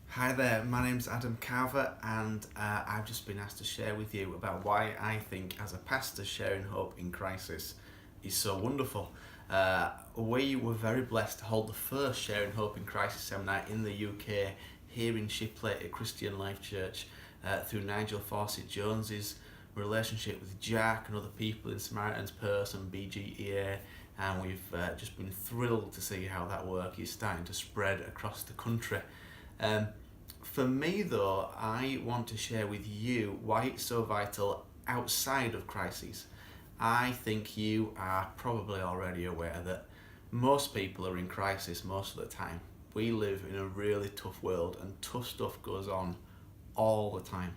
Hi there, my name's Adam Carver, and I've just been asked to share with you about why I think, as a pastor, sharing hope in crisis is so wonderful. We were very blessed to hold the first Sharing Hope in Crisis seminar in the UK here in Shipley at Christian Life Church through Nigel Fawcett Jones's relationship with Jack and other people in Samaritan's Purse and BGEA, and we've just been thrilled to see how that work is starting to spread across the country. For me though, I want to share with you why it's so vital outside of crises. I think you are probably already aware that most people are in crisis most of the time. We live in a really tough world and tough stuff goes on all the time.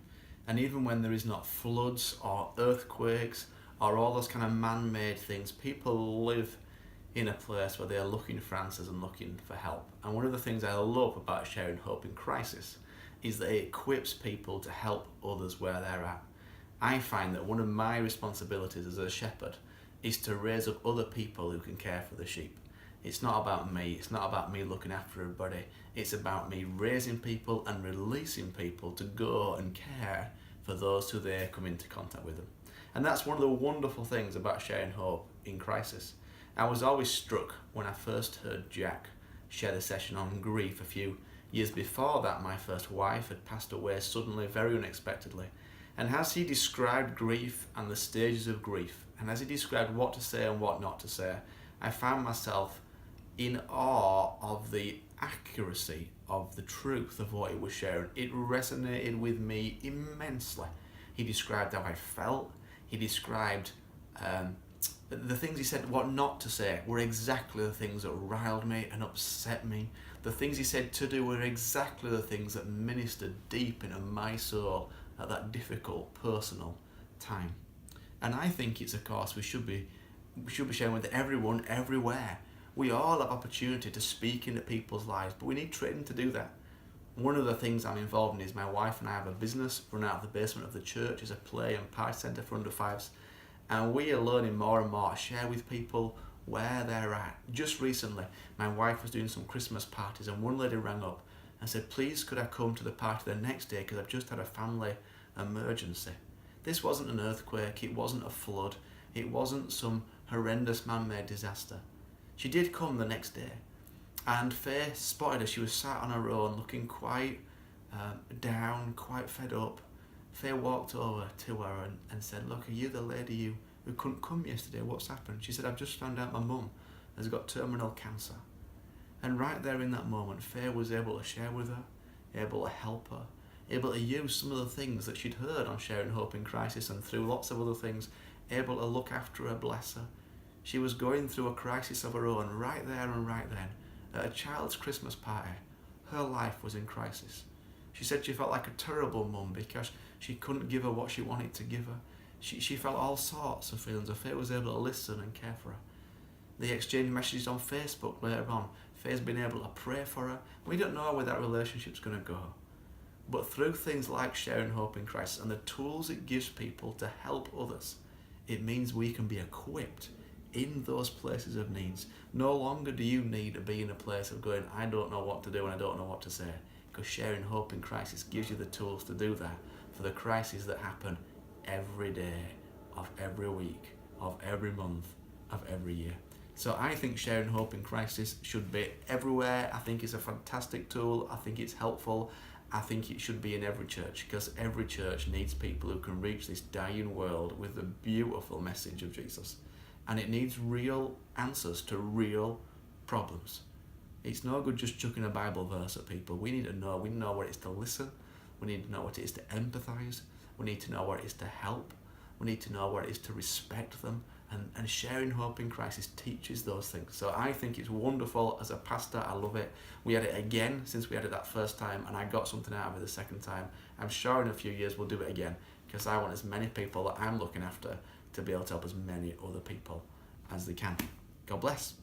And even when there is not floods or earthquakes or all those kind of man-made things, people live in a place where they are looking for answers and looking for help. And one of the things I love about Sharing Hope in Crisis is that it equips people to help others where they're at. I find that one of my responsibilities as a shepherd is to raise up other people who can care for the sheep. It's not about me, it's not about me looking after everybody, it's about me raising people and releasing people to go and care for those who they come into contact with them. And that's one of the wonderful things about Sharing Hope in Crisis. I was always struck when I first heard Jack share the session on grief a few years before that. My first wife had passed away suddenly, very unexpectedly. And as he described grief and the stages of grief, and as he described what to say and what not to say, I found myself in awe of the accuracy of the truth of what he was sharing. It resonated with me immensely. He described how I felt. He described the things he said what not to say were exactly the things that riled me and upset me. The things he said to do were exactly the things that ministered deep into my soul at that difficult personal time. And I think it's a course we should be sharing with everyone, everywhere. We all have opportunity to speak into people's lives, but we need training to do that. One of the things I'm involved in is my wife and I have a business run out of the basement of the church as a play and party centre for under fives. And we are learning more and more to share with people where they're at. Just recently, my wife was doing some Christmas parties and one lady rang up and said, please could I come to the party the next day because I've just had a family emergency. This wasn't an earthquake, it wasn't a flood, it wasn't some horrendous man-made disaster. She did come the next day, and Faye spotted her. She was sat on her own looking quite down, quite fed up. Faye walked over to her and said, look, are you the lady who couldn't come yesterday? What's happened? She said, I've just found out my mum has got terminal cancer. And right there in that moment, Faye was able to share with her, able to help her, able to use some of the things that she'd heard on Sharing Hope in Crisis and through lots of other things, able to look after her, bless her. She was going through a crisis of her own right there and right then. At a child's Christmas party, her life was in crisis. She said she felt like a terrible mum because she couldn't give her what she wanted to give her. She felt all sorts of feelings. Faye was able to listen and care for her. They exchanged messages on Facebook later on. Faye's been able to pray for her. We don't know where that relationship's going to go. But through things like Sharing Hope in Crisis and the tools it gives people to help others, it means we can be equipped in those places of needs. No longer do you need to be in a place of going, I don't know what to do and I don't know what to say. Because Sharing Hope in Crisis gives you the tools to do that for the crises that happen every day, of every week, of every month, of every year. So I think Sharing Hope in Crisis should be everywhere. I think it's a fantastic tool. I think it's helpful. I think it should be in every church because every church needs people who can reach this dying world with the beautiful message of Jesus. And it needs real answers to real problems. It's no good just chucking a Bible verse at people. We need to know what it is to listen. We need to know what it is to empathise. We need to know what it is to help. We need to know what it is to respect them. And Sharing Hope in Crisis teaches those things. So I think it's wonderful as a pastor. I love it. We had it again since we had it that first time, and I got something out of it the second time. I'm sure in a few years we'll do it again because I want as many people that I'm looking after to be able to help as many other people as they can. God bless.